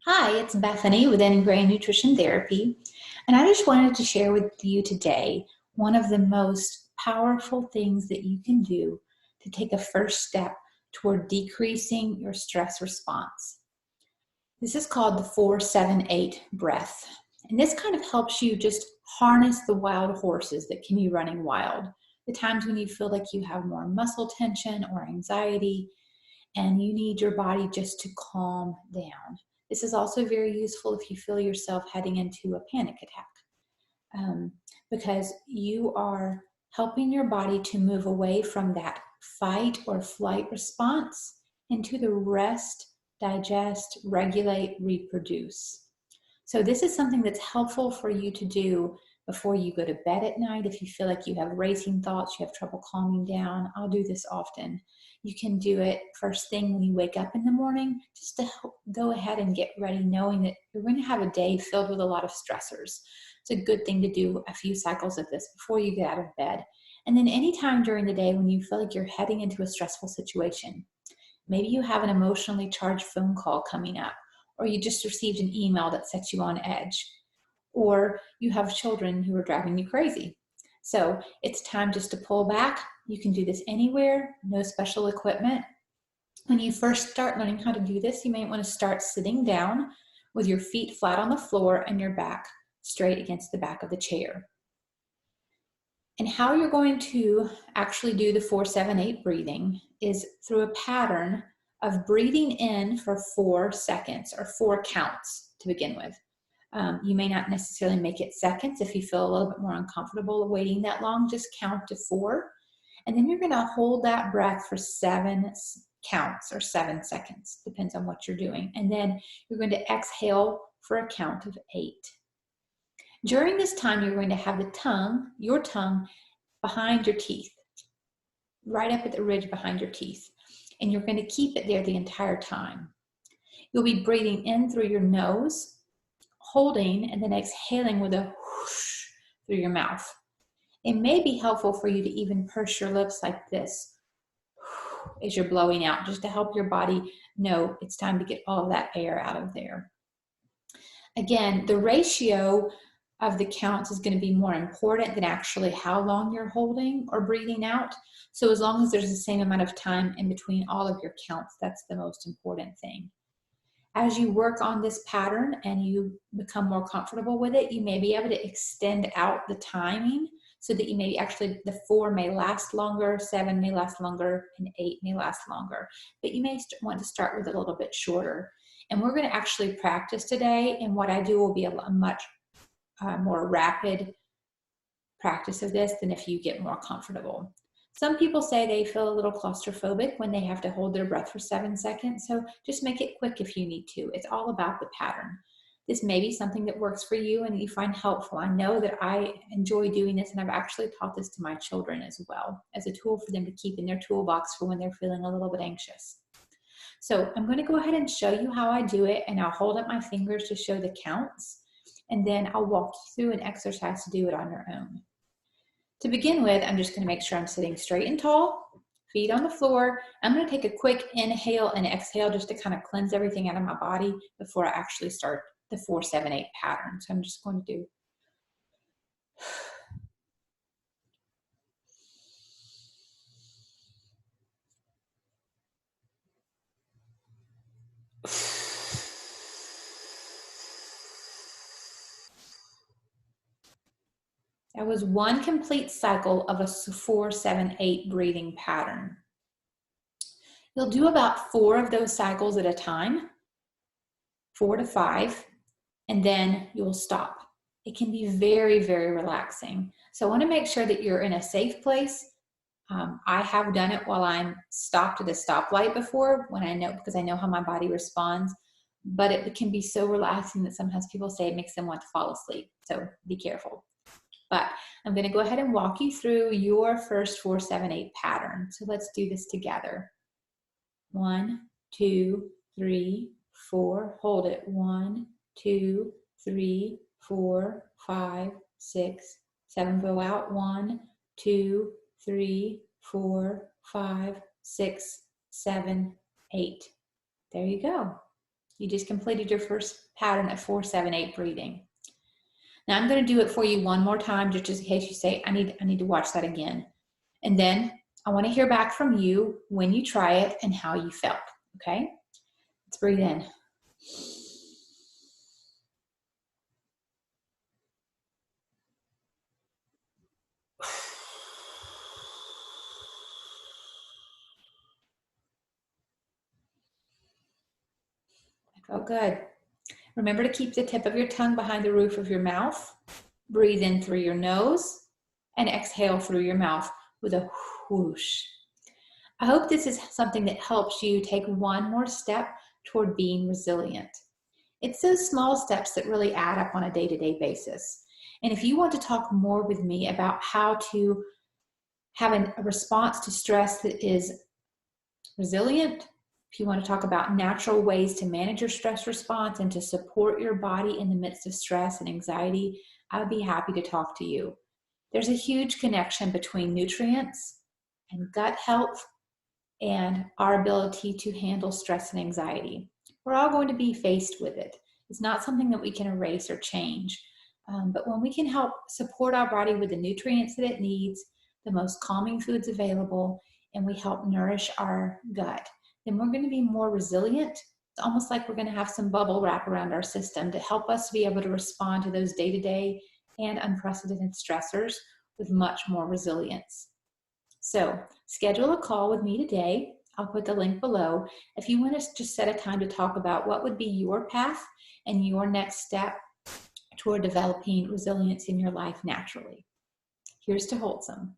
Hi, it's Bethany with Integrated Nutrition Therapy, and I just wanted to share with you today one of the most powerful things that you can do to take a first step toward decreasing your stress response. This is called the 4-7-8 breath, and this kind of helps you just harness the wild horses that can be running wild. The times when you feel like you have more muscle tension or anxiety, and you need your body just to calm down. This is also very useful if you feel yourself heading into a panic attack, because you are helping your body to move away from that fight or flight response into the rest, digest, regulate, reproduce. So this is something that's helpful for you to do before you go to bed at night. If you feel like you have racing thoughts, you have trouble calming down, I'll do this often. You can do it first thing when you wake up in the morning, just to help go ahead and get ready, knowing that you're going to have a day filled with a lot of stressors. It's a good thing to do a few cycles of this before you get out of bed. And then anytime during the day when you feel like you're heading into a stressful situation, maybe you have an emotionally charged phone call coming up, or you just received an email that sets you on edge, or you have children who are driving you crazy. So it's time just to pull back. You can do this anywhere, no special equipment. When you first start learning how to do this, you may want to start sitting down with your feet flat on the floor and your back straight against the back of the chair. And how you're going to actually do the 4-7-8 breathing is through a pattern of breathing in for 4 seconds or 4 counts to begin with. You may not necessarily make it seconds. If you feel a little bit more uncomfortable waiting that long, just count to 4. And then you're going to hold that breath for 7 counts or 7 seconds, depends on what you're doing. And then you're going to exhale for a count of 8. During this time, you're going to have your tongue behind your teeth, right up at the ridge behind your teeth. And you're going to keep it there the entire time. You'll be breathing in through your nose, holding, and then exhaling with a whoosh through your mouth. It may be helpful for you to even purse your lips like this as you're blowing out, just to help your body know it's time to get all of that air out of there. Again, the ratio of the counts is going to be more important than actually how long you're holding or breathing out. So as long as there's the same amount of time in between all of your counts, that's the most important thing. As you work on this pattern and you become more comfortable with it, you may be able to extend out the timing so that you may actually, the 4 may last longer, 7 may last longer, and 8 may last longer. But you may want to start with a little bit shorter. And we're going to actually practice today, and what I do will be a much more rapid practice of this than if you get more comfortable. Some people say they feel a little claustrophobic when they have to hold their breath for 7 seconds, so just make it quick if you need to. It's all about the pattern. This may be something that works for you and you find helpful. I know that I enjoy doing this, and I've actually taught this to my children as well, as a tool for them to keep in their toolbox for when they're feeling a little bit anxious. So I'm going to go ahead and show you how I do it, and I'll hold up my fingers to show the counts, and then I'll walk you through an exercise to do it on your own. To begin with, I'm just going to make sure I'm sitting straight and tall, feet on the floor. I'm going to take a quick inhale and exhale just to kind of cleanse everything out of my body before I actually start the 4-7-8 pattern. So I'm just going to do. That was one complete cycle of a 4-7-8 breathing pattern. You'll do about 4 of those cycles at a time, 4 to 5, and then you'll stop. It can be very, very relaxing. So I want to make sure that you're in a safe place. I have done it while I'm stopped at a stoplight before, because I know how my body responds, but it can be so relaxing that sometimes people say it makes them want to fall asleep. So be careful. But I'm going to go ahead and walk you through your first 4-7-8 pattern. So let's do this together. 1, 2, 3, 4. Hold it. 1, 2, 3, 4, 5, 6, 7. Go out. 1, 2, 3, 4, 5, 6, 7, 8. There you go. You just completed your first pattern of 4-7-8 breathing. Now I'm going to do it for you one more time, just in case you say, I need to watch that again. And then I want to hear back from you when you try it and how you felt. Okay? Let's breathe in. That felt good. Remember to keep the tip of your tongue behind the roof of your mouth. Breathe in through your nose and exhale through your mouth with a whoosh. I hope this is something that helps you take one more step toward being resilient. It's those small steps that really add up on a day-to-day basis. And if you want to talk more with me about how to have a response to stress that is resilient, if you want to talk about natural ways to manage your stress response and to support your body in the midst of stress and anxiety, I would be happy to talk to you. There's a huge connection between nutrients and gut health and our ability to handle stress and anxiety. We're all going to be faced with it. It's not something that we can erase or change. But when we can help support our body with the nutrients that it needs, the most calming foods available, and we help nourish our gut, then we're going to be more resilient. It's almost like we're going to have some bubble wrap around our system to help us be able to respond to those day-to-day and unprecedented stressors with much more resilience. So schedule a call with me today. I'll put the link below. If you want to just set a time to talk about what would be your path and your next step toward developing resilience in your life naturally. Here's to wholesome.